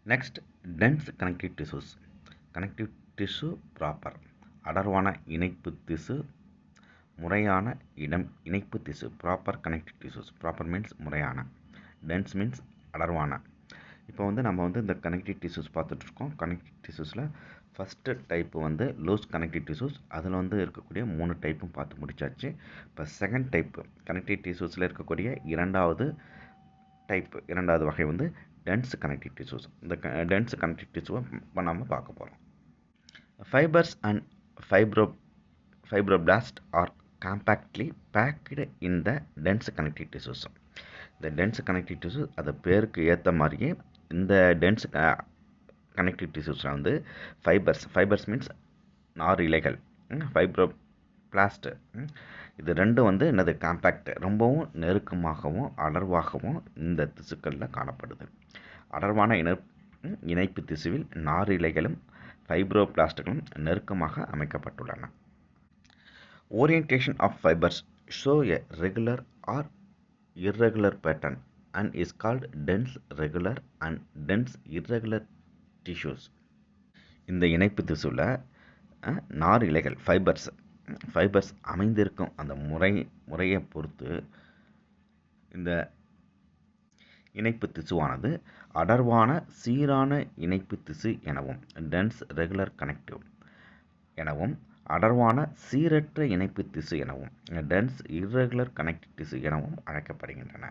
Next dense connective tissues. Connective tissue proper. அடர்வான இணைப்பு திசு, முறையான இணைப்பு திசு. Proper connective tissues. Proper means முறையான, டென்ஸ் மீன்ஸ் அடர்வான. இப்போ நம்ம இந்த கனெக்டிவ் டிஷ்யூஸ் பார்த்துட்ருக்கோம். கனெக்டிவ் டிஷ்யூஸில் first type loose connective tissues. அதில் இருக்கக்கூடிய 3 டைப்பும் பார்த்து முடிச்சாச்சு. இப்போ செகண்ட் டைப்பு கனெக்டிவ் டிஷ்யூஸில் இருக்கக்கூடிய இரண்டாவது வகை டென்ஸ் கனெக்டிவ் டிஷ்யூஸ். இந்த டென்ஸ் கனெக்டிவ் டிஷ்யூவை இப்போ நம்ம பார்க்க போகிறோம். Fibres and fibroblast are compactly packed in the dense connective tissues. இந்த டென்ஸ் கனெக்டிவ் டிஷ்யூஸ் அது பேருக்கு ஏற்ற மாதிரியே இந்த டென்ஸ் கனெக்டிவ் டிஷ்யூஸில் ஃபைபர்ஸ் மீன்ஸ் நார் இலைகள், ஃபைப்ரோபிளாஸ்ட் இது ரெண்டும் என்னது காம்பேக்ட், ரொம்பவும் நெருக்கமாகவும் அடர்வாகவும் இந்த திசுக்களில் காணப்படுது. அடர்வான இணைப்பு திசுவில் நார் இலைகளும் ஃபைப்ரோபிளாஸ்ட்களும் நெருக்கமாக அமைக்கப்பட்டுள்ளன. Orientation of fibres show a regular or irregular pattern and is called dense regular and dense irregular tissues. இந்த இணைப்பு திசுவில் நார் இலைகள் ஃபைபர்ஸ் அமைந்திருக்கும் அந்த முறையை பொறுத்து இந்த இணைப்பு திசுவானது அடர்வான சீரான இணைப்பு திசு எனவும், டென்ஸ் ரெகுலர் கனெக்டிவ் எனவும், அடர்வான சீரற்ற இணைப்பு திசு எனவும், டென்ஸ் இர்ரெகுலர் கனெக்டிவ் திசு எனவும் அழைக்கப்படுகின்றன.